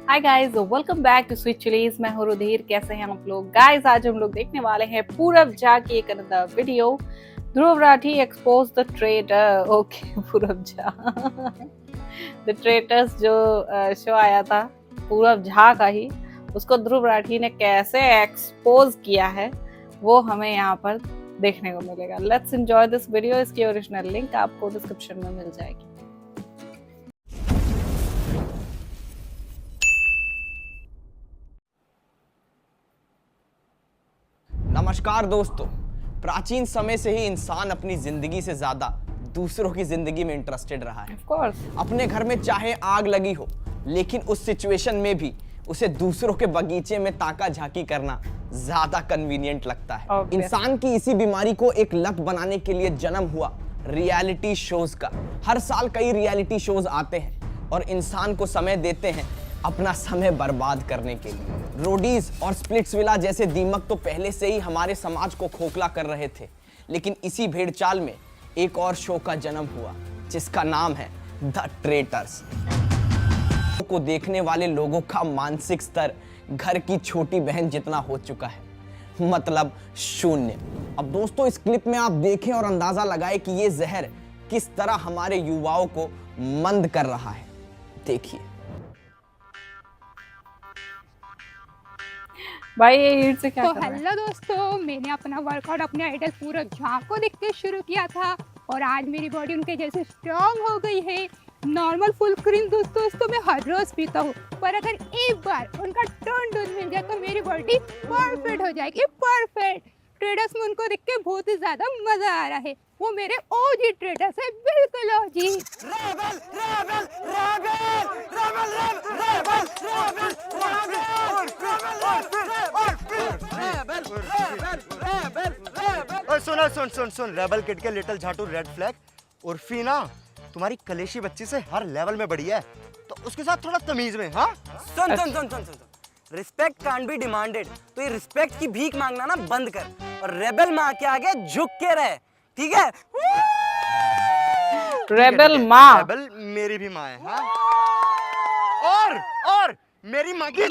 Hi guys, welcome back to sweet chillies. मैं हूं रुधिर। कैसे हैं आप लोग? गाइस, आज हम लोग देखने वाले हैं पूरब झा की एक another video. Dhruv Rathee expose the traitor. Okay, पूरब झा द ट्रेटर्स जो शो आया था पूरब झा का ही, उसको ध्रुव राठी ने कैसे एक्सपोज किया है वो हमें यहाँ पर देखने को मिलेगा। Let's enjoy this video. इसकी ओरिजिनल लिंक आपको डिस्क्रिप्शन में मिल जाएगी। नमस्कार दोस्तों। प्राचीन समय से ही इंसान अपनी जिंदगी से ज्यादा दूसरों की जिंदगी में इंटरेस्टेड रहा है। ऑफ कोर्स, अपने घर में चाहे आग लगी हो, लेकिन उस सिचुएशन में भी उसे दूसरों के बगीचे में ताका झाकी करना ज्यादा कन्वीनियंट लगता है। इंसान की इसी बीमारी को एक लत बनाने के लिए जन्म हुआ रियलिटी शोज का। हर साल कई रियलिटी शोज आते हैं और इंसान को समय देते हैं अपना समय बर्बाद करने के लिए। रोडीज और स्प्लिट्सविला जैसे दीमक तो पहले से ही हमारे समाज को खोखला कर रहे थे, लेकिन इसी भेड़चाल में एक और शो का जन्म हुआ जिसका नाम है द ट्रेटर्स। को देखने वाले लोगों का मानसिक स्तर घर की छोटी बहन जितना हो चुका है, मतलब शून्य। अब दोस्तों, इस क्लिप में आप देखें और अंदाजा लगाएं कि ये जहर किस तरह हमारे युवाओं को मंद कर रहा है। देखिए भाई ये हीट से क्या तो कर रहा है? हेलो दोस्तों, मैंने अपना वर्कआउट अपने आइडल पूरब झा को देख के शुरू किया था और आज मेरी बॉडी उनके जैसे स्ट्रांग हो गई है। नॉर्मल फुल क्रीम दूध तो मैं हर रोज पीता हूँ, पर अगर एक बार उनका टर्न दूध मिल जाए तो मेरी बॉडी परफेक्ट हो जाएगी। परफेक्ट। ट्रेडर्स में उनको देख के बहुत ही ज्यादा मजा आ रहा है। वो मेरे ओजी ट्रेडर्स है, बिल्कुल OG. Rebel rebel rebel rebel rebel rebel. सुनो सुन सुन सुन रेबल किड के लिटिल झाटू रेड फ्लैग उर्फी ना तुम्हारी कलेशी बच्ची से हर लेवल में बढ़ी है, तो उसके साथ थोड़ा तमीज में। हाँ सुन सुन सुन सुन सुन रिस्पेक्ट कांट बी डिमांडेड। तो ये रिस्पेक्ट की भीख मांगना ना बंद कर और रेबल माँ के आगे झुक के रहे, ठीक है? रेबल माँ। रेबल मेरी भी माँ है। हाँ? और मेरी माँ की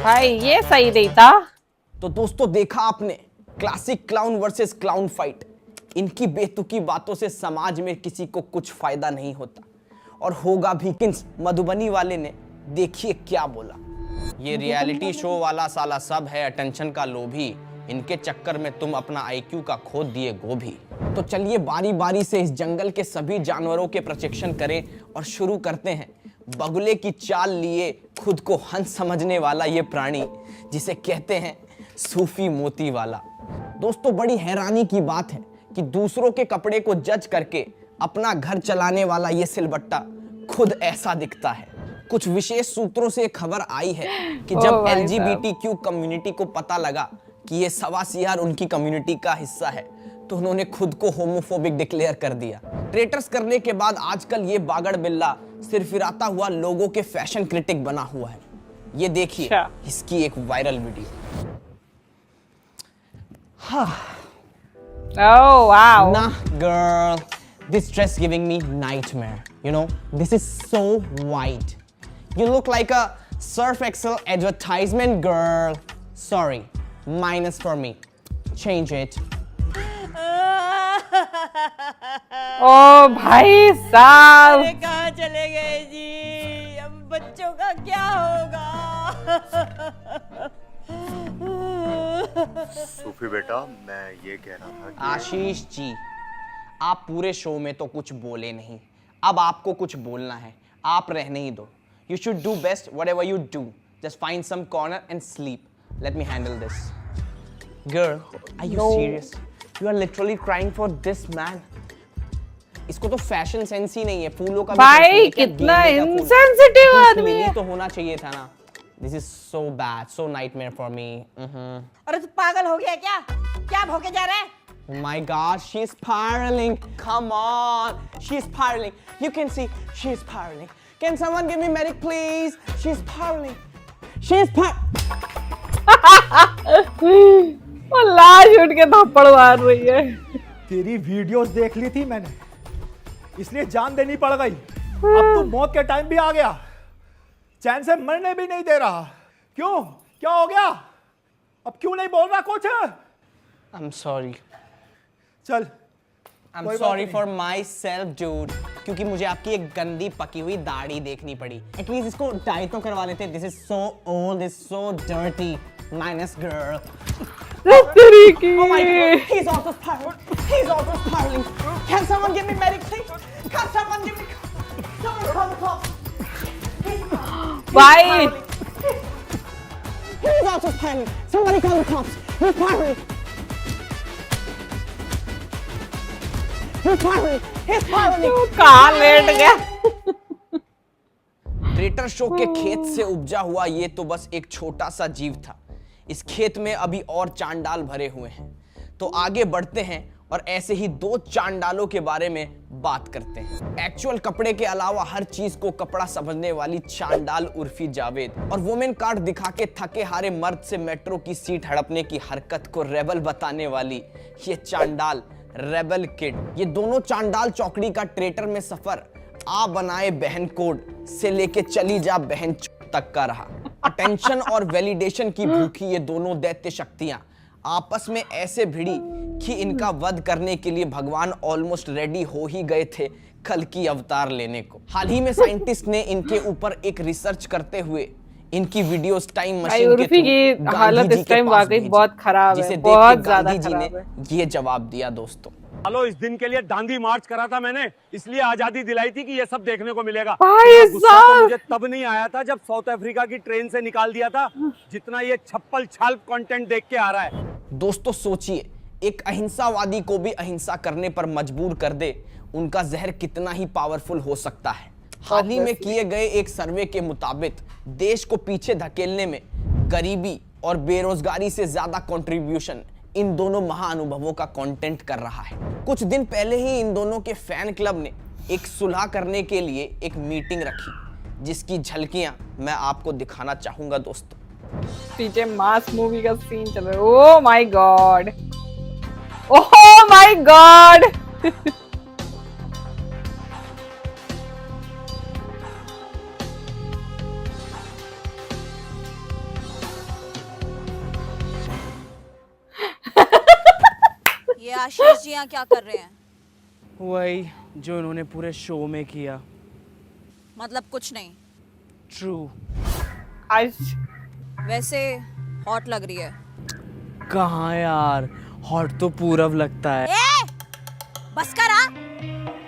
भाई ये सही नहीं था। तो दोस्तों, देखा आपने classic clown versus clown fight. इनकी बेतुकी बातों से समाज में किसी को कुछ फायदा नहीं होता और होगा भी। किंस मधुबनी वाले ने देखिए क्या बोला। ये रियलिटी शो वाला साला सब है अटेंशन का लोभी, इनके चक्कर में तुम अपना IQ का खोद दिए गोभी। तो चलिए बारी बारी से इस जंगल के सभी जानवरों के प्रशिक्षण करें और शुरू करते हैं बगुले की चाल लिए खुद को हंस समझने वाला ये प्राणी जिसे कहते हैं सूफी मोती वाला। दोस्तों, बड़ी हैरानी की बात है कि दूसरों के कपड़े को जज करके अपना घर चलाने वाला ये सिलबट्टा खुद ऐसा दिखता है। कुछ विशेष सूत्रों से खबर आई है कि जब LGBTQ कम्युनिटी को पता लगा कि ये सवा सीआर उनकी कम्युनिटी का हिस्सा है, तो उन्होंने खुद को होमोफोबिक डिक्लेयर कर दिया। ट्रेटर्स करने के बाद आजकल ये बागड़ बिल्ला सिरफिराता हुआ लोगों के फैशन क्रिटिक बना हुआ है। ये देखिए इसकी एक viral video. Oh wow. Nah, girl, this dress giving me nightmare. You know, this is so white. You look like a Surf Excel advertisement, girl. Sorry, minus for me. Change it. ओ भाई साहब, अरे कहाँ चले गए जी? अब बच्चों का क्या होगा? सूफी बेटा, मैं ये कह रहा था कि आशीष जी, आप पूरे शो में तो कुछ बोले नहीं, अब आपको कुछ बोलना है। आप रहने ही दो। You should do best whatever you do. Just find some corner and sleep. Let me handle this. Girl, are you serious? You are literally crying for this man. इसको तो फैशन सेंस ही नहीं है, फूलों का भाई कितना इनसेंसिटिव आदमी है। तो होना चाहिए था ना। This is so bad, so nightmare for me. अरे तू पागल हो गया क्या? क्या भौंके जा रहा है? Oh my God, she's spiraling. Come on, she's spiraling. You can see she's spiraling. Can someone give me medic, please? She's spiraling. She's वो लाश उठ के थप्पड़ मार रही है। तेरी वीडियोस देख ली थी मैंने, इसलिए जान देनी पड़ गई। अब तू मौत के टाइम भी आ गया, चैन से मरने भी नहीं दे रहा। क्यों, क्या हो गया? अब क्यों नहीं बोल रहा कुछ? I'm sorry. चल, I'm कोई बात sorry नहीं। for myself, dude. क्योंकि मुझे आपकी एक गंदी पकी हुई दाढ़ी देखनी पड़ी। एटलीस्ट इसको डाई तो करवा लेते। This is so old, this is so dirty. Minus girl. तेरी की Oh my God, he's also spiraling. He's also spiraling. Can someone give me medic, please? Can someone give me? Someone call the cops. भाई He's also spiraling. Somebody call the cops. He's spiraling. He's spiraling. He's spiraling. कहाँ late गया? Traitor show के खेत से उपजा हुआ ये तो बस एक छोटा सा जीव था। इस खेत में अभी और चांडाल भरे हुए हैं। तो आगे बढ़ते हैं और ऐसे ही दो चांडालों के बारे में बात करते हैं। एक्चुअल कपड़े के अलावा हर चीज को कपड़ा समझने वाली चांडाल उर्फी जावेद और वुमेन कार्ड दिखा के थके हारे मर्द से मेट्रो की सीट हड़पने की हरकत को रेबल बताने वाली ये चांडाल रेबल किड। ये दोनों चांडाल चौकड़ी का ट्रेटर में सफर आ बनाए बहन कोड से लेके चली जा बहन तक का रहा। अटेंशन और वैलिडेशन की भूखी ये दोनों दैत्य शक्तियां आपस में ऐसे भिड़ी कि इनका वध करने के लिए भगवान ऑलमोस्ट रेडी हो ही गए थे कल की अवतार लेने को। हाल ही में साइंटिस्ट ने इनके ऊपर एक रिसर्च करते हुए इनकी वीडियोस टाइम भाई मशीन के उर्फी की थ्रू हालत गांधी जी इस के टाइम पास वाकई भेजी, बहुत खराब है, जिसे देख बहुत के ज्यादा गांधी जी ने खराब है। ये जवाब दिया दोस्तों। चलो इस दिन के लिए दांडी मार्च करा था मैंने, इसलिए आजादी दिलाई थी कि ये सब देखने को मिलेगा। भाई गुस्सा तो साहब! मुझे तब नहीं आया था जब साउथ अफ्रीका की ट्रेन से निकाल दिया था, जितना ये छप्पल छाल कंटेंट देख के आ रहा है। दोस्तों सोचिए, एक अहिंसावादी को भी अहिंसा करने पर मजबूर कर दे उनका जहर कितना ही पावरफुल हो सकता है। हाल ही में किए गए एक सर्वे के मुताबिक देश को पीछे धकेलने में गरीबी और बेरोजगारी से ज्यादा कंट्रीब्यूशन इन दोनों महाअनुभवों का कंटेंट कर रहा है। कुछ दिन पहले ही इन दोनों के फैन क्लब ने एक सुलह करने के लिए एक मीटिंग रखी, जिसकी झलकियां मैं आपको दिखाना चाहूंगा दोस्तों। पीछे मास मूवी का सीन चल रहा है। Oh my God, oh my God. ये आशीष जी यहाँ क्या कर रहे हैं? वही जो इन्होंने पूरे शो में किया। मतलब कुछ नहीं। ट्रू। आज वैसे हॉट लग रही है। कहाँ यार, हॉट तो पूरब लगता है। ए! बस कर आ!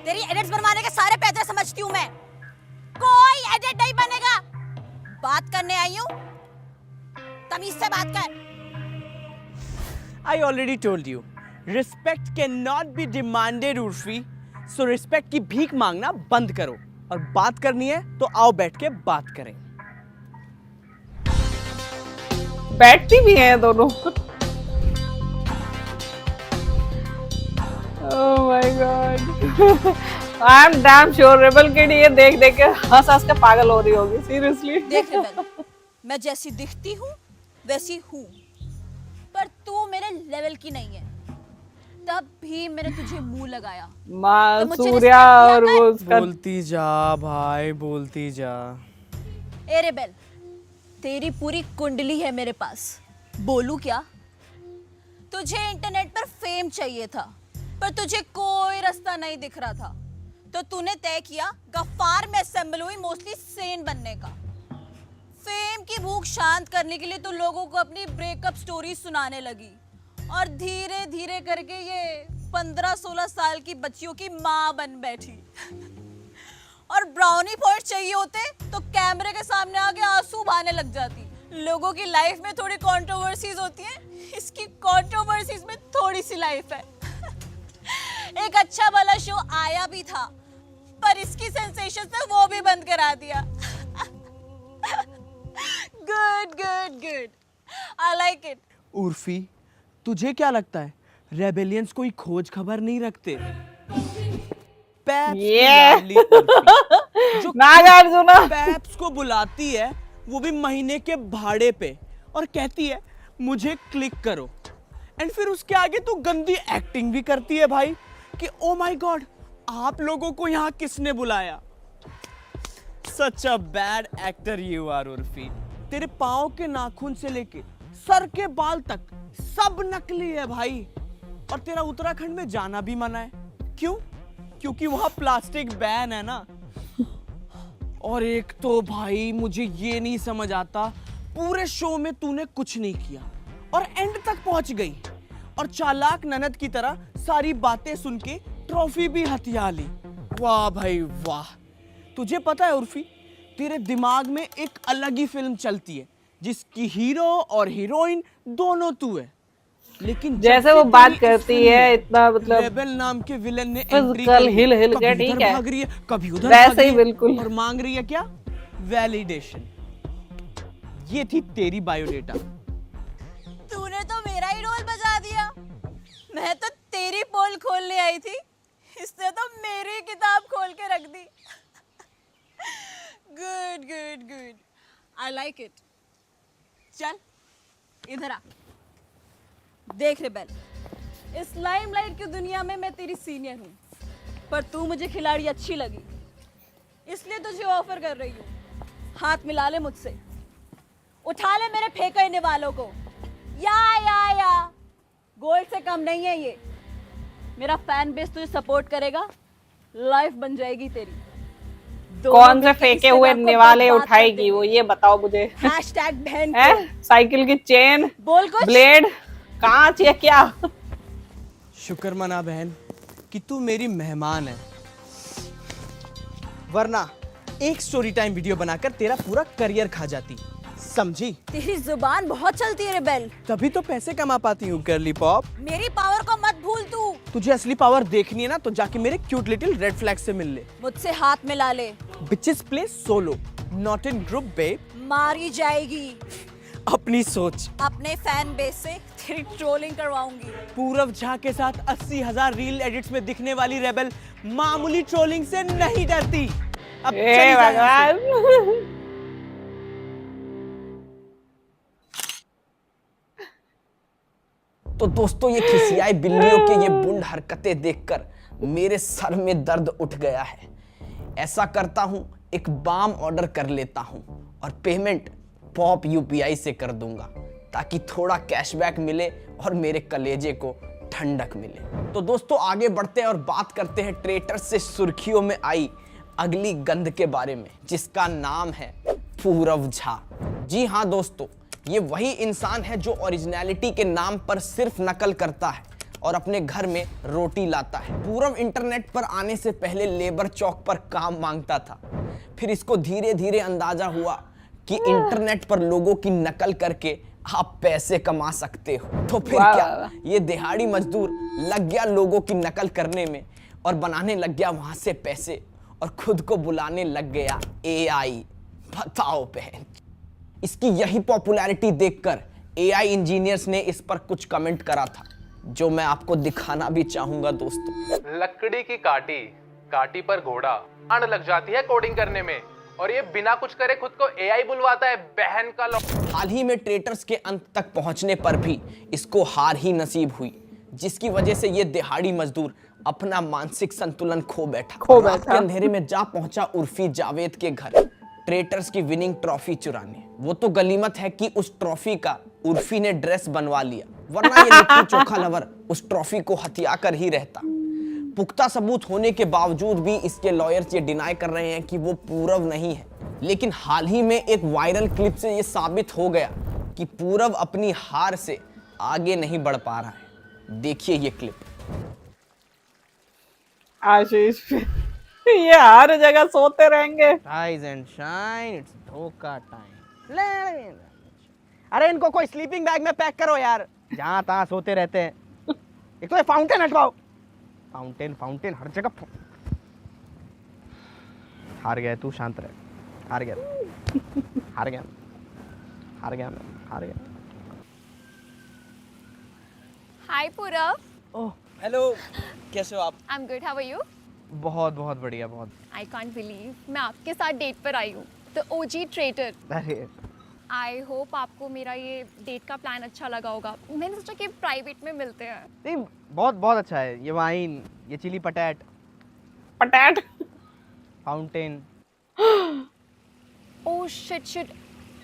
तेरी एडिट्स बनवाने के सारे पैसे समझती हूँ मैं। कोई एडिट नहीं बनेगा। बात करने आई हूँ, तमीज से बात कर। I already told you, respect cannot be demanded, Urfi. So respect की भीख मांगना बंद करो और बात करनी है तो आओ बैठ के बात करें। बैठती भी हैं दोनों। Oh my God, I am damn sure rebel kid ये देख देख के हंस हंस के पागल हो रही होगी सीरियसली। देख रेबल, मैं जैसी दिखती हूँ वैसी हूँ, पर तू मेरे लेवल की नहीं है। तब भी मैंने तुझे मुंह लगाया। माँ तो मुझे सूर्या respect और किया वो कर। उसका बोलती जा भाई, बोलती जा। ए रेबल, तेरी पूरी कुंडली है मेरे पास। बोलूं क्या? तुझे इंटरनेट पर फेम चाहिए था, पर तुझे कोई रास्ता नहीं दिख रहा था, तो तूने तय किया गफ्फार में असेंबल हुई मोस्टली सेन बनने का। फेम की भूख शांत करने के लिए तू लोगों को अपनी ब्रेकअप स्टोरी सुनाने लगी और धीरे धीरे करके ये 15-16 साल की बच्चियों की माँ बन बैठी। और ब्राउनी पॉइंट चाहिए होते तो कैमरे के सामने आके आंसू बहाने लग जाती। लोगों की लाइफ में थोड़ी कंट्रोवर्सीज होती हैं, इसकी कंट्रोवर्सीज में थोड़ी सी लाइफ है। एक अच्छा वाला शो आया भी था, पर इसकी सेंसेशन से वो भी बंद करा दिया। Good good good, I like it. Urfi, तुझे क्या लगता है रेबेलियंस कोई खोज खबर नहीं रखते? पैप्स की Yeah. लाडली उर्फी, जो नागार्जुना पैप्स को बुलाती है वो भी महीने के भाड़े पे और कहती है मुझे क्लिक करो। एंड फिर उसके आगे तू गंदी एक्टिंग भी करती है भाई कि ओ माय गॉड आप लोगों को यहाँ किसने बुलाया। Such a bad actor you are Urfi. तेरे पाँव के नाखून से लेके सर के बाल तक सब नकली है भाई। और तेरा उत्तराखंड में जाना भी मना है। क्यों? क्योंकि वहां प्लास्टिक बैन है ना। और एक तो भाई मुझे ये नहीं समझ आता, पूरे शो में तूने कुछ नहीं किया और एंड तक पहुंच गई और चालाक ननद की तरह सारी बातें सुन के ट्रॉफी भी हथिया ली। वाह भाई वाह। तुझे पता है उर्फी, तेरे दिमाग में एक अलग ही फिल्म चलती है जिसकी हीरो और हीरोइन दोनों तू है। लेकिन जैसे वो बात करती है इतना मतलब रेबेल नाम के विलन ने फिजिकल हिल हिल के, ठीक है, भाग रही है कभी उधर वैसे ही बिल्कुल। और मांग रही है क्या? वैलिडेशन। ये थी तेरी बायोडेटा। तूने तो मेरा ही रोल बजा दिया। मैं तो तेरी पोल खोलने आई थी, इसने तो मेरी किताब खोल के रख दी। Good good good, I like it. चल इधर आ। देख रेबेल, इस लाइमलाइट की दुनिया में मैं तेरी सीनियर हूँ, पर तू मुझे खिलाड़ी अच्छी लगी, इसलिए तुझे ऑफर कर रही हूँ। हाथ मिला ले मुझसे, उठा ले मेरे फेंकने वालों को। या गोल्ड से कम नहीं है ये। मेरा फैन बेस तुझे सपोर्ट करेगा, लाइफ बन जाएगी तेरी। कौन से फेंके हुए निवाले उठाएगी वो, ये बताओ मुझे। हैशटैग बहन साइकिल की चेन, बोल कुछ। ब्लेड, कांच या क्या? शुक्र मना बहन कि तू मेरी मेहमान है, वरना एक स्टोरी टाइम वीडियो बनाकर तेरा पूरा करियर खा जाती। समझी? तेरी जुबान बहुत चलती है रेबेल। तभी तो पैसे कमा पाती हूँ गर्ली पॉप। मेरी पावर को मत भूल तू। तुझे असली पावर देखनी है ना तो जाके मेरे क्यूट लिटिल रेड फ्लैग से मिल ले। मुझसे हाथ मिला ले। Bitches play solo, not in group babe. मारी जाएगी। अपनी सोच। अपने फैन बेस से तेरी ट्रोलिंग करवाऊंगी। पूरव झा के साथ 80,000 रील एडिट्स में दिखने वाली रेबेल मामूली ट्रोलिंग से नहीं डरती। अब चली जा यहाँ से। तो दोस्तों ये खिसियाई बिल्लियों के ये बुंड हरकतें देखकर मेरे सर में दर्द उठ गया है। ऐसा करता हूं, एक बाम ऑर्डर कर लेता हूं और पेमेंट पॉप यूपीआई से कर दूंगा ताकि थोड़ा कैशबैक मिले और मेरे कलेजे को ठंडक मिले। तो दोस्तों आगे बढ़ते हैं और बात करते हैं ट्रेटर्स से सुर्खियों में आई अगली गंध के बारे में, जिसका नाम है पूरव झा। जी हाँ दोस्तों, ये वही इंसान है जो ओरिजिनलिटी के नाम पर सिर्फ नकल करता है और अपने घर में रोटी लाता है। पूरव इंटरनेट पर आने से पहले लेबर चौक पर काम मांगता था, फिर इसको धीरे धीरे अंदाजा हुआ कि इंटरनेट पर लोगों की नकल करके आप पैसे कमा सकते हो। तो फिर क्या, ये दिहाड़ी मजदूर लग गया लोगों की नकल करने में और बनाने लग गया वहां से पैसे और खुद को बुलाने लग गया एआई। बताओ बहन। इसकी यही पॉपुलैरिटी देखकर एआई इंजीनियर्स ने इस पर कुछ कमेंट करा था जो मैं आपको दिखाना भी चाहूंगा दोस्तों। लकड़ी की काटी, काटी पर घोड़ा, आड़ लग जाती है कोडिंग करने में और ये बिना कुछ करे खुद को एआई बुलवाता है। बहन का हाल ही में ट्रेटर्स के अंत तक पहुंचने पर भी इसको हार ही नसीब हुई, जिसकी वजह से ये दिहाड़ी मजदूर अपना मानसिक संतुलन खो बैठा। रात के अंधेरे में जा पहुंचा उर्फी जावेद के घर ट्रेटर्स की विनिंग ट्रॉफी चुराने। वो तो गलीमत है कि उस ट्रॉफी का उर्फी ने ड्रेस बनवा लिया, वरना ये लिट्टी चोखा लवर उस ट्रॉफी को हथिया कर ही रहता। पुख्ता सबूत होने के बावजूद भी इसके लॉयर्स ये डिनाई कर रहे हैं कि वो पूरव नहीं है। लेकिन हाल ही में एक वायरल क्लिप से ये साबित हो गया कि पूरव अपनी हार से आगे नहीं बढ़ पा रहा है। देखिए ये क्लिप। आशीष ये हर जगह सोते रहेंगे। राइज एंड शाइन, इट्स धोखा टाइम। अरे इनको कोई स्लीपिंग बैग में पैक करो यार, जहां तहां सोते रहते हैं। एक तो ये फाउंटेन हटवाओ। फाउंटेन फाउंटेन हर जगह। हार गया तू, शांत रह। हार गया हार गया हार गया हार गया। हाय पूरव। ओह हेलो, कैसे हो आप? I am good, how are you? बहुत बहुत बढ़िया, बहुत। आई कांट बिलीव मैं आपके साथ डेट पर आई हूँ, द ओजी ट्रेटर। अरे आई होप आपको मेरा ये डेट का प्लान अच्छा लगा होगा। मैंने सोचा कि प्राइवेट में मिलते हैं। नहीं, बहुत बहुत अच्छा है। ये वाइन, ये chilli potato, potato. Fountain. Oh shit,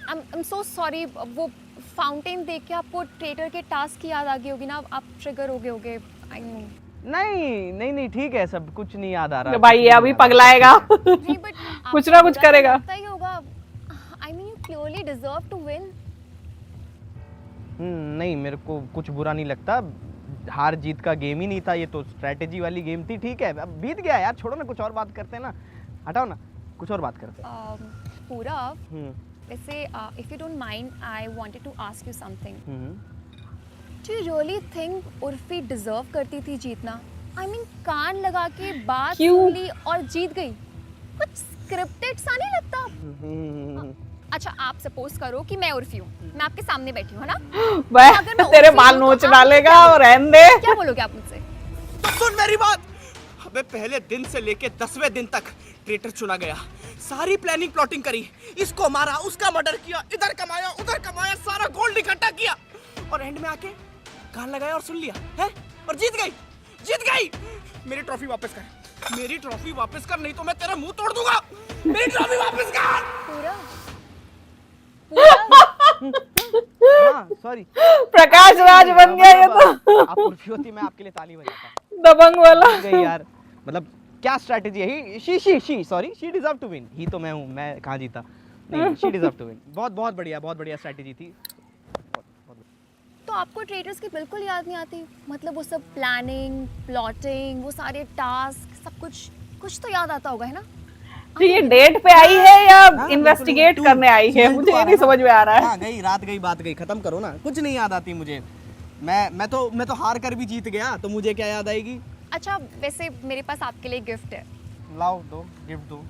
I am so sorry. वो फाउंटेन देख के आपको ट्रेडर के टास्क की याद आ गई होगी ना, आप ट्रिगर हो गए होगे। I know. नहीं, ठीक है, सब कुछ नहीं याद आ रहा। भाई ये अभी पगलाएगा। नहीं बट कुछ ना कुछ करेगा। लगता ही होगा। I mean you clearly deserve to win. नहीं, मेरे को कुछ बुरा नहीं लगता। हार जीत का गेम ही नहीं था, ये तो स्ट्रेटेजी वाली गेम थी। ठीक है, अब बीत गया यार, छोड़ो ना, कुछ और बात करते हैं ना। हटाओ ना, कुछ और बात करते हैं। पूरा वैसे if you don't mind, I wanted to ask you something. Do you really think Urfi deserve करती थी जीतना? आई मीन कान लगा के बात सुन ली और जीत गई। कुछ स्क्रिप्टेड सा नहीं लगता? अच्छा आप सपोज करो कि मैं उर्फी हूँ, मैं आपके सामने बैठी हूँ, है ना? वह तेरे बाल नोच डालेगा और रहने दे। क्या बोलोगे आप मुझसे? तो सुन मेरी बात। अबे पहले दिन से लेके 10वें दिन तक ट्रेटर चुना गया, सारी प्लानिंग प्लॉटिंग करी, इसको मारा, उसका मर्डर किया, इधर कमाया उधर कमाया, सारा गोल्ड इकट्ठा किया और एंड में आके कान लगाया और सुन लिया है और जीत गई। मेरी ट्रॉफी वापस कर, मेरी ट्रॉफी वापस कर, नहीं तो मैं तेरा मुंह तोड़ दूंगा। मेरी ट्रॉफी वापस कर। पूरा हाँ सॉरी, प्रकाश राज बन गया ये तो। आप उर्फी होती मैं आपके लिए ताली बजाता। दबंग वाला। गई यार, मतलब क्या स्ट्रेटजी है? She deserve to win. ही तो मैं हूँ, मैं कहाँ जीता? नहीं, शी डिजर्व टू विन। बहुत बढ़िया स्ट्रेटजी थी। तो आपको ट्रेडर्स की बिल्कुल याद नहीं आती? मतलब वो सब प्लानिंग प्लॉटिंग, वो सारे टास्क, सब कुछ तो याद आता होगा, है ना? तो ये डेट पे आई है या इन्वेस्टिगेट करने आई है? मुझे ये नहीं समझ में आ रहा है। हाँ, गई रात गई बात गई, खत्म करो ना। कुछ नहीं याद आती मुझे। मैं तो हार कर भी जीत गया, तो मुझे क्या याद आएगी? अच्छा वैसे मेरे पास आपके लिए गिफ्ट है। लाओ, दो गिफ्ट दो।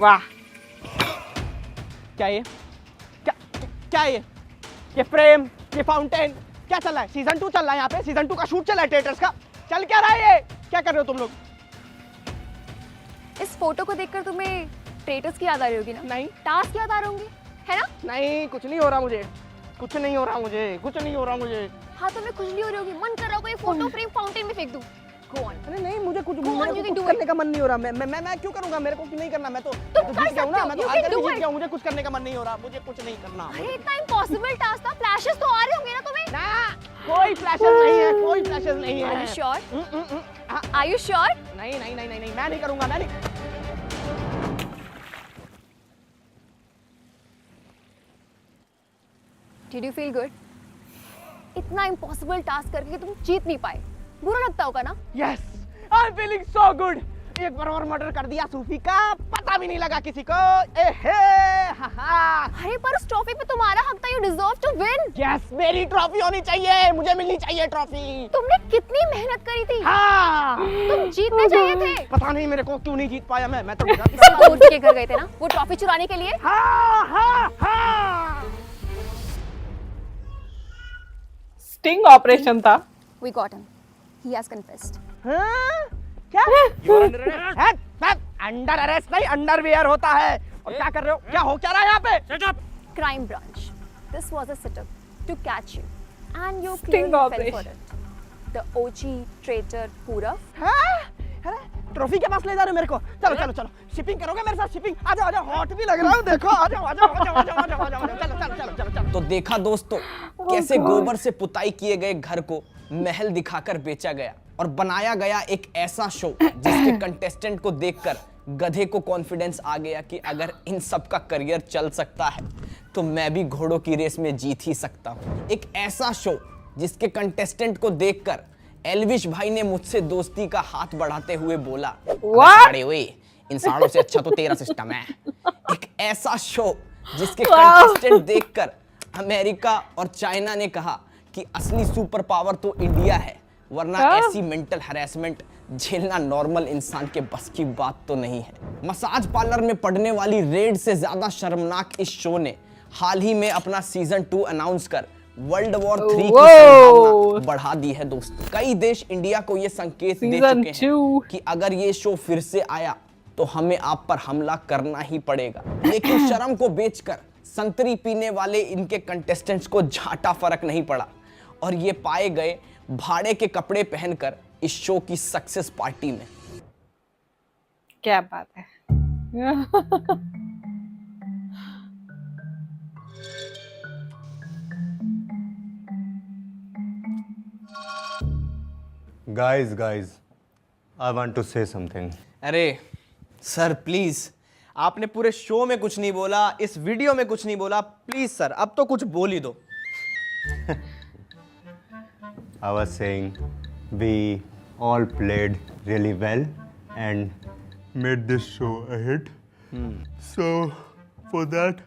वाह, क्या ये फ्रेम, ये फाउंटेन, क्या चल रहा है? सीजन 2 चल रहा है यहाँ पे, सीजन 2 का शूट चल रहा है ट्रेटर्स का। चल क्या रहा है ये? क्या कर रहे हो तुम लोग? इस फोटो को देखकर तुम्हें ट्रेटर्स की याद आ रही होगी ना? नहीं। टास्क याद आ रहे होंगे, है ना? नहीं, कुछ नहीं हो रहा मुझे। हाँ तुम्हें खुजली हो रही होगी, मन कर रहा होगा ये फोटो फ्रेम फाउंटेन में फेंक दूं। Go on. अरे नहीं, मुझे कुछ Go on, you can do करने it. का मन नहीं हो रहा। मैं क्यों करूंगा? मेरे को नहीं करना। मैं तो तुम कर जीत गया हूं ना, सकते हो, मैं तो you हार can कर भी do जीत it. गया हूं। मुझे कुछ करने का मन नहीं हो रहा, मुझे कुछ नहीं करना। अरे इतना इम्पॉसिबल टास्क था, फ्लैशेस तो आ रहे होंगे ना तुम्हें? ना, कोई फ्लैशेस नहीं है, कोई फ्लैशेस नहीं Are है। you sure? हाँ, Are you sure? नहीं, मैं नहीं करूंगा, मैं नहीं। Did you feel good? इतना इम्पॉसिबल टास्क करके तुम जीत नहीं पाए, बुरा लगता होगा ना? Yes, I'm feeling so good. एक बार और मर्डर कर दिया सूफी का, पता भी नहीं लगा किसी को। अरे पर उस ट्रॉफी पे तुम्हारा हक था, you deserve to win. Yes, मेरी ट्रॉफी होनी चाहिए, मुझे मिलनी चाहिए ट्रॉफी। तुमने कितनी मेहनत करी थी। हाँ, तुम जीतने चाहिए थे। पता नहीं मेरे को क्यों नहीं जीत पाया। मैं तो उर्फी के घर गए थे ना वो ट्रॉफी चुराने के लिए? हाँ। स्टिंग ऑपरेशन था। We got him. He has confessed. हाँ? क्या? अंडर अरेस्ट नहीं, अंडरवियर होता है। और क्या कर रहे हो? क्या हो क्या रहा है यहाँ पे? Crime branch. This was a setup to catch you, and you Sting clearly fell operation. for it. The OG traitor Purav. अरे ट्रॉफी के पास ले जा रहे हो मेरे को? चलो शिपिंग करोगे मेरे साथ? शिपिंग आ जाओ, हॉट भी लग रहा हूँ, देखो आ जाओ। चलो। तो देखा दोस्तों, कैसे गोबर से पुताई किए गए घर को महल दिखाकर बेचा गया और बनाया गया एक ऐसा शो जिसके कंटेस्टेंट को देखकर गधे को कॉन्फिडेंस आ गया कि अगर इन सब का करियर चल सकता है तो मैं भी घोड़ों की रेस में जीत ही सकता हूँ। एक ऐसा शो जिसके कंटेस्टेंट को देखकर एल्विश भाई ने मुझसे दोस्ती का हाथ बढ़ाते हुए बोला, साड़े हुए इंसानों से अच्छा तो तेरा सिस्टम है। एक ऐसा शो जिसके कंटेस्टेंट देखकर अमेरिका और चाइना ने कहा कि असली सुपर पावर तो इंडिया है, वरना ऐसी मेंटल हैरेसमेंट झेलना नॉर्मल इंसान के बस की बात तो नहीं है। मसाज पार्लर में पड़ने वाली रेड से ज्यादा शर्मनाक इस शो ने हाल ही में अपना सीजन 2 अनाउंस कर वर्ल्ड वॉर 3 की Whoa! संभावना बढ़ा दी है दोस्तों। कई देश इंडिया को ये संकेत दे Season चुके हैं 2 कि अगर ये शो फिर से आया तो हमें आप पर हमला करना ही पड़ेगा। लेकिन शर्म को बेचकर संतरी पीने वाले इनके कंटेस्टेंट्स को झाटा फर्क नहीं पड़ा और ये पाए गए भाड़े के कपड़े पहनकर इस शो की सक्सेस पार्टी में। क्या बात है। Guys, I want to say something. अरे सर प्लीज, आपने पूरे शो में कुछ नहीं बोला, इस वीडियो में कुछ नहीं बोला, प्लीज सर अब तो कुछ बोल ही दो। I was saying we all played really well and made this show a hit. So for that,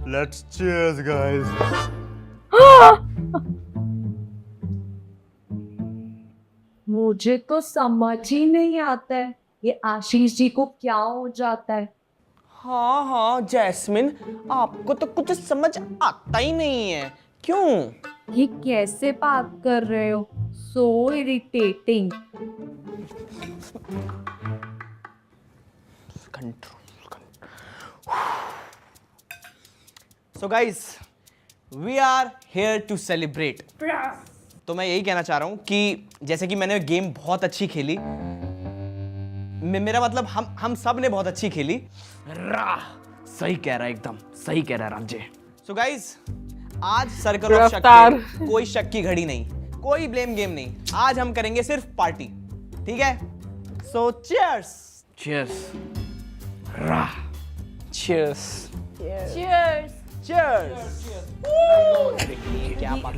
let's cheers, guys. मुझे तो समझ ही नहीं आता है ये आशीष जी को क्या हो जाता है। हाँ हाँ जैस्मिन, आपको तो कुछ समझ आता ही नहीं है, क्यों? ये कैसे बात कर रहे हो? So irritating. So guys, we are here to celebrate. तो मैं यही कहना चाह रहा हूँ कि जैसे कि मैंने गेम बहुत अच्छी खेली, मेरा मतलब हम सब ने बहुत अच्छी खेली। सही कह रहा है, एकदम सही कह रहा है राजे। So guys, आज सर्कल ऑफ शक पे कोई शक की घड़ी नहीं, कोई ब्लेम गेम नहीं, आज हम करेंगे सिर्फ पार्टी, ठीक है? So cheers, cheers, cheers, Cheers. cheers. क्या हुआ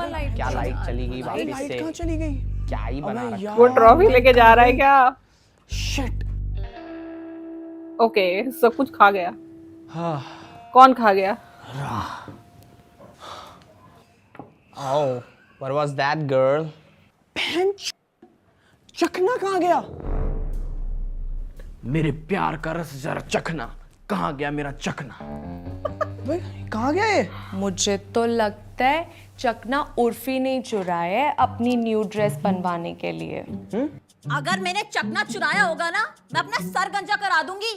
लाइट? क्या लाइट चली गई वापस से? कहाँ चली गई? क्या ही बना रखा? वो ट्रॉफी लेके जा रहा है क्या? Shit. ओके, सब कुछ खा गया। हाँ। कौन खा गया? Oh, what was that girl? चखना कहाँ गया? मेरे प्यार का रस जरा चखना, कहाँ गया मेरा चखना? कहाँ गया ये? मुझे तो लगता है चकना उर्फी ने चुराया है अपनी न्यू ड्रेस बनवाने के लिए। अगर मैंने चकना चुराया होगा ना, मैं अपना सर गंजा करा दूंगी।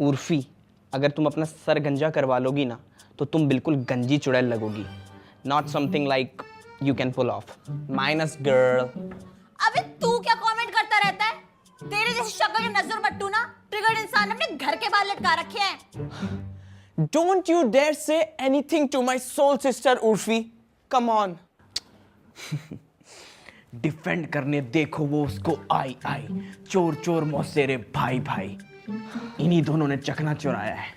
उर्फी, अगर तुम अपना सर गंजा करवा लोगी ना, तो तुम बिल्कुल गंजी चुड़ैल लगोगी। Not something like you can pull off. Minus girl. अबे तू क्या कमेंट करता रहता है? तेरे जैसे शक्ल के नजर मट्टू ना ट्रिगर्ड इंसान ने अपने घर के बाहर लटका रखे हैं। Don't you dare say anything to my soul sister Urfi. Come on. Defend करने देखो वो उसको आई, चोर चोर मौसेरे भाई भाई, इन्हीं दोनों ने चकना चुराया है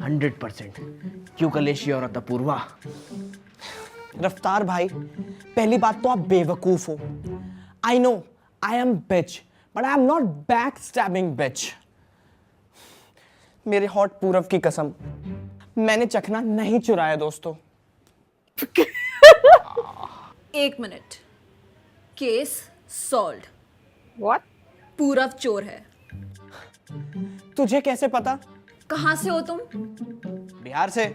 100%। क्यों कलेशी और अपूर्वा? रफ्तार भाई, पहली बात तो आप बेवकूफ हो। I know I am bitch, but I am not backstabbing bitch. मेरे हॉट पूरब की कसम, मैंने चखना नहीं चुराया दोस्तों। एक मिनट, केस सॉल्व्ड। What? पूरब चोर है। तुझे कैसे पता? कहाँ से हो तुम? बिहार से।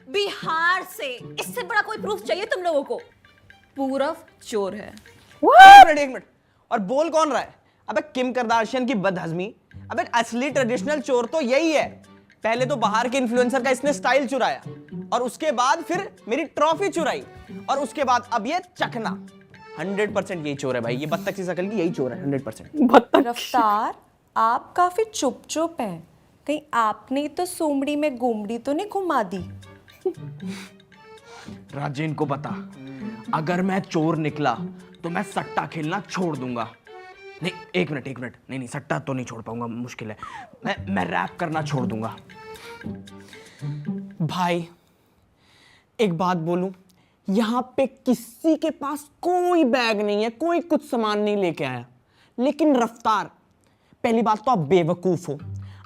बिहार से? इससे बड़ा कोई प्रूफ चाहिए तुम लोगों को? पूरब चोर है। एक मिनट, और बोल कौन रहा है? अबे किम करदाशियन की बदहजमी। अबे असली ट्रेडिशनल चोर तो यही है। पहले तो बाहर के इन्फ्लुएंसर का इसने स्टाइल चुराया, और उसके बाद फिर मेरी ट्रॉफी चुराई, और उसके बाद अब ये चखना। 100% यही चोर है भाई, ये बत्तख सी शकल की यही चोर है 100%। रफ्तार, आप काफी चुप चुप हैं, कहीं आपने तो सोमड़ी में गोमड़ी तो नहीं घुमा दी? राजेन को पता, अगर मैं चोर निकला तो मैं सट्टा खेलना छोड़ दूंगा। नहीं एक मिनट, नहीं सट्टा तो नहीं छोड़ पाऊंगा, मुश्किल है। मैं रैप करना छोड़ दूंगा। भाई एक बात बोलूं, यहाँ पे किसी के पास कोई बैग नहीं है, कोई कुछ सामान नहीं लेके आया, लेकिन रफ्तार, पहली बात तो आप बेवकूफ हो।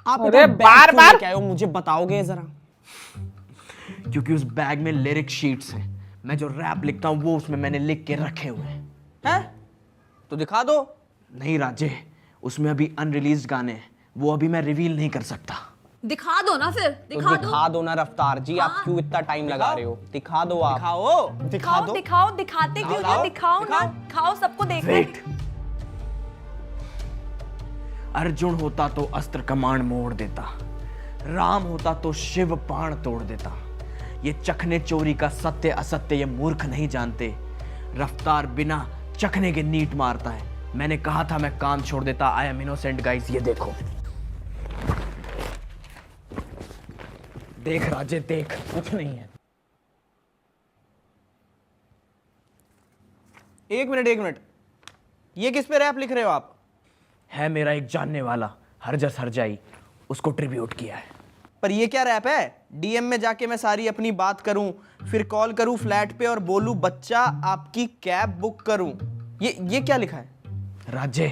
आप अरे बार बार लेके आए हो, मुझे बताओगे जरा? क्योंकि उस बैग में लिरिक शीट्स हैं, मैं जो रैप लिखता हूं वो उसमें मैंने लिख के रखे हुए हैं। तो दिखा दो। नहीं राजे, उसमें अभी अनरिलीज्ड गाने हैं, वो अभी मैं रिवील नहीं कर सकता। दिखा दो ना फिर, तो दिखा दो। दिखा दो ना रफ्तार जी, आप हाँ। क्यों इतना टाइम लगा रहे हो? दिखा दो आप। दिखाओ। दिखा दो। दिखाओ, दिखाते क्यों ना, दिखाओ ना, दिखाओ, सबको देखना है। वेट। अर्जुन होता तो अस्त्र कमान मोड़ देता, राम होता तो शिव बाण तोड़ देता। ये चखने चोरी का सत्य असत्य ये मूर्ख नहीं जानते। रफ्तार बिना चखने के नीट मारता है। मैंने कहा था मैं काम छोड़ देता। आई एम इनोसेंट गाइस, ये देखो। देख राजे देख, कुछ नहीं है। एक मिनट, ये किस पे रैप लिख रहे हो आप? है मेरा एक जानने वाला हरजस हरजाई, उसको ट्रिब्यूट किया है। पर ये क्या रैप है? डीएम में जाके मैं सारी अपनी बात करूं, फिर कॉल करूं फ्लैट पे और बोलूं बच्चा आपकी कैब बुक करूं। ये क्या लिखा है? राजे,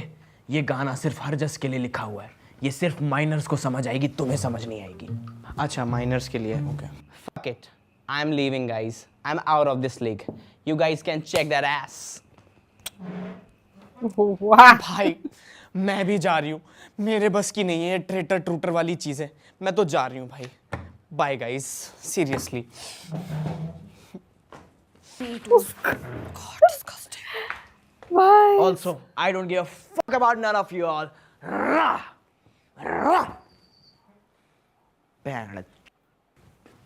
ये गाना सिर्फ हरजस के लिए लिखा हुआ है। ये सिर्फ माइनर्स को समझ आएगी, तुम्हें समझ नहीं आएगी। अच्छा, माइनर्स के लिए। Okay, fuck it, I am leaving guys, I am out of this league, you guys can check that ass. वाह भाई मैं भी जा रही हूँ, मेरे बस की नहीं है ट्रेटर ट्रूटर वाली चीजें, मैं तो जा रही हूँ भाई। Bye guys, seriously. Also, I don't give a fuck about none of you all.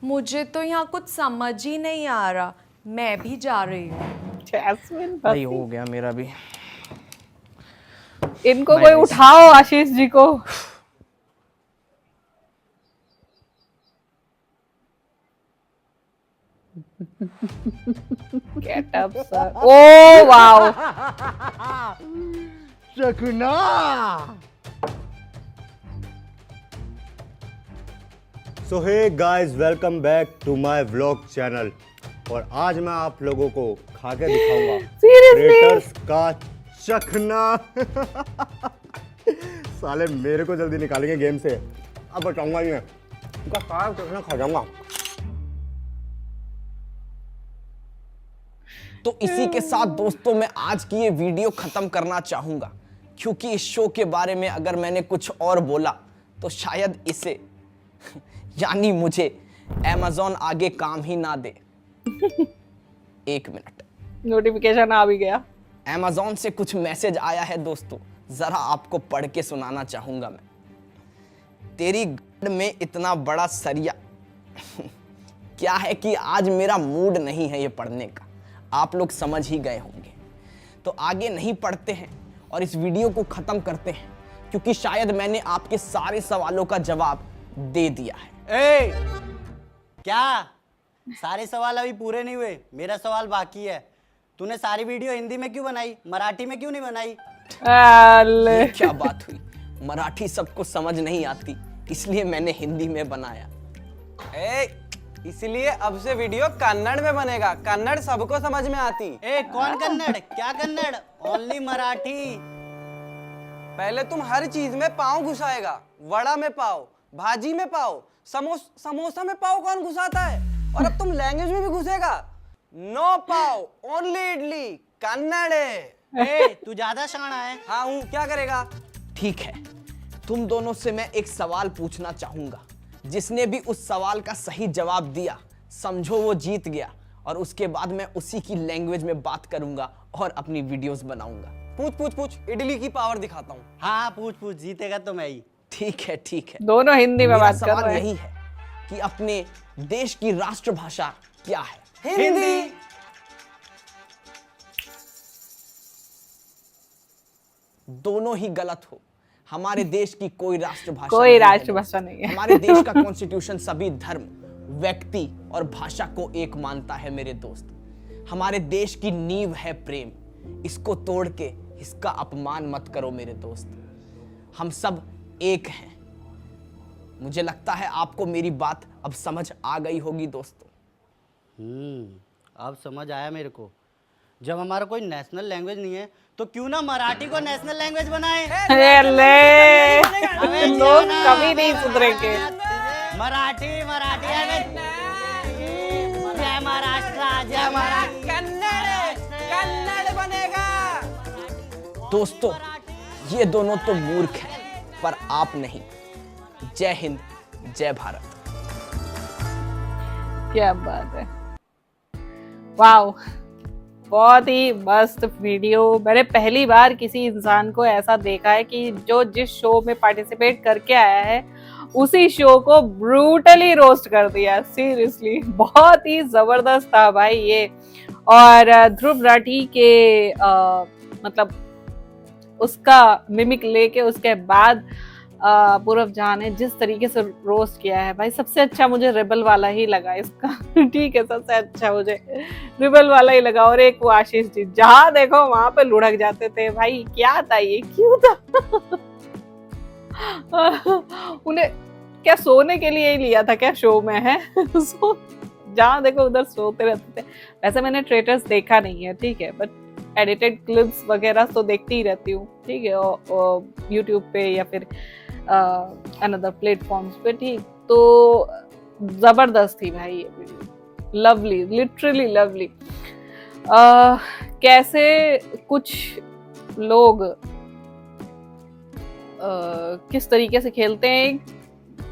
मुझे तो यहाँ कुछ समझ ही नहीं आ रहा, मैं भी जा रही हूँ। जैस्मिन भाई हो गया मेरा भी। इनको कोई उठाओ, आशीष जी को। Get up, sir. Oh wow. So hey guys, welcome back to my vlog channel. और आज मैं आप लोगों को खा के दिखाऊंगा क्रेटर्स का चखना। साले मेरे को जल्दी निकालेंगे गेम से, अब बताऊंगा ये उनका सारा चखना खा जाऊंगा। तो इसी के साथ दोस्तों मैं आज की ये वीडियो खत्म करना चाहूंगा, क्योंकि इस शो के बारे में अगर मैंने कुछ और बोला तो शायद इसे यानी मुझे Amazon आगे काम ही ना दे। एक मिनट, नोटिफिकेशन आ भी गया। Amazon से कुछ मैसेज आया है दोस्तों, जरा आपको पढ़ के सुनाना चाहूंगा मैं। तेरी गाड़ में इतना बड़ा सरिया। क्या है कि आज मेरा मूड नहीं है ये पढ़ने का, आप लोग समझ ही गए होंगे। तो आगे नहीं पढ़ते हैं और इस वीडियो को खत्म करते हैं, क्योंकि शायद मैंने आपके सारे सवालों का जवाब दे दिया है। ए, क्या सारे सवाल अभी पूरे नहीं हुए? मेरा सवाल बाकी है। तूने सारी वीडियो हिंदी में क्यों बनाई, मराठी में क्यों नहीं बनाई? ये क्या बात हुई? मराठी सबको समझ नहीं आती, इसलिए मैंने हिंदी में बनाया। इसलिए अब से वीडियो कन्नड़ में बनेगा, कन्नड़ सबको समझ में आती। ए, कौन कन्नड़? क्या कन्नड़? ओनली मराठी। पहले तुम हर चीज में पाव घुसाएगा, वड़ा में पाव, भाजी में पाव, समोसा में पाव कौन घुसाता है? और अब तुम लैंग्वेज में भी घुसेगा। नो पाव, ओनली इडली, कन्नड़ है। ए, तू ज्यादा शाना है। हाँ हूँ, क्या करेगा? ठीक है, तुम दोनों से मैं एक सवाल पूछना चाहूंगा। जिसने भी उस सवाल का सही जवाब दिया समझो वो जीत गया, और उसके बाद मैं उसी की लैंग्वेज में बात करूंगा और अपनी वीडियोस बनाऊंगा। पूछ, इडली की पावर दिखाता हूँ। हाँ पूछ, जीतेगा तो मैं ही। ठीक है। दोनों हिंदी में बात कर सवाल रहे हैं। यही है कि अपने देश की राष्ट्रभाषा क्या है? हिंदी। दोनों ही गलत हो। हमारे देश की कोई राष्ट्रभाषा कोई राष्ट्रभाषा नहीं है। हमारे देश का कॉन्स्टिट्यूशन सभी धर्म, व्यक्ति और भाषा को एक मानता है मेरे दोस्त। हमारे देश की नींव है प्रेम, इसको तोड़ के इसका अपमान मत करो मेरे दोस्त। हम सब एक हैं। मुझे लगता है आपको मेरी बात अब समझ आ गई होगी दोस्तों। अब समझ आया मेरे को। जब हमारा कोई नेशनल लैंग्वेज नहीं है तो क्यों ना मराठी को नेशनल लैंग्वेज बनाए। लोग कभी नहीं सुधरेंगे। मराठी जय महाराष्ट्र, जय महाराष्ट्र। कन्नड़ बनेगा। दोस्तों ये दोनों तो मूर्ख हैं, पर आप नहीं। जय हिंद, जय भारत। क्या बात है, वाओ, बहुत ही मस्त वीडियो। मैंने पहली बार किसी इंसान को ऐसा देखा है कि जो जिस शो में पार्टिसिपेट करके आया है उसी शो को ब्रूटली रोस्ट कर दिया। सीरियसली बहुत ही जबरदस्त था भाई ये। और ध्रुव राठी के मतलब उसका मिमिक लेके उसके बाद पूरव झा ने जिस तरीके से रोस्ट किया है भाई, सबसे अच्छा मुझे रिबल वाला ही लगा इसका। ठीक है, सबसे अच्छा मुझे रिबल वाला ही लगा। और एक वो आशीष जी, जहां देखो वहां पे लुढ़क जाते थे भाई। क्या था ये, क्यों था? उन्हें क्या सोने के लिए ही लिया था क्या शो में है? जहां देखो उधर सोते रहते थे। वैसे मैंने ट्रेलर्स देखा नहीं है, ठीक है, बट एडिटेड क्लिप्स वगैरह तो देखती ही रहती हूँ, ठीक है, और यूट्यूब पे या फिर अनदर प्लेटफॉर्म्स पे। ठीक, तो जबरदस्त थी भाई ये वीडियो, लवली, लिटरली लवली। कैसे कुछ लोग किस तरीके से खेलते हैं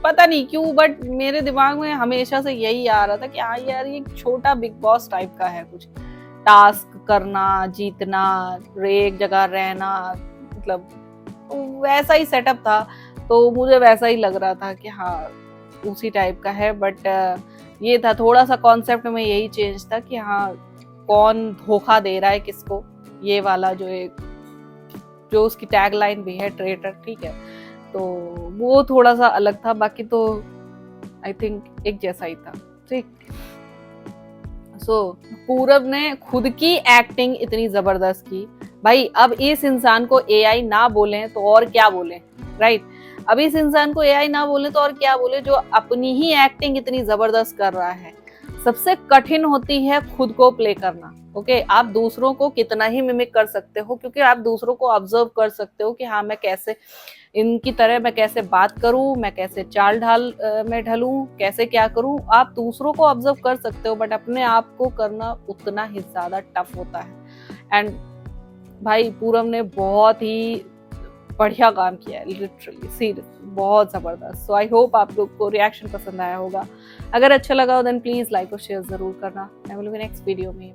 पता नहीं क्यों, बट मेरे दिमाग में हमेशा से यही आ रहा था कि हाँ यार ये छोटा बिग बॉस टाइप का है, कुछ टास्क करना, जीतना, एक जगह रहना, मतलब वैसा ही सेटअप था। तो मुझे वैसा ही लग रहा था कि हाँ उसी टाइप का है। बट ये था थोड़ा सा कॉन्सेप्ट में यही चेंज था कि हाँ कौन धोखा दे रहा है किसको, ये वाला जो उसकी टैग लाइन भी है, ट्रेटर, ठीक है, तो वो थोड़ा सा अलग था। बाकी तो आई थिंक एक जैसा ही था, ठीक। सो पूरब ने खुद की एक्टिंग इतनी जबरदस्त की भाई। अब इस इंसान को एआई ना बोले तो और क्या बोले, राइट? अब इस इंसान को एआई ना बोले तो और क्या बोले, जो अपनी ही एक्टिंग इतनी जबरदस्त कर रहा है। सबसे कठिन होती है खुद को प्ले करना, ओके। आप दूसरों को कितना ही मिमिक कर सकते हो, क्योंकि आप दूसरों को ऑब्जर्व कर सकते हो कि हाँ मैं कैसे इनकी तरह, मैं कैसे बात करूं, मैं कैसे चाल ढाल में ढलूं, कैसे क्या करूं, आप दूसरों को ऑब्जर्व कर सकते हो, बट अपने आप को करना उतना ही ज्यादा टफ होता है। एंड भाई पूरब ने बहुत ही बढ़िया काम किया है, लिटरली सीरियसली बहुत जबरदस्त। सो आई होप आप लोग को रिएक्शन पसंद आया होगा। अगर अच्छा लगा हो देन प्लीज लाइक और शेयर जरूर करना। मैं मिलूंगी नेक्स्ट वीडियो में।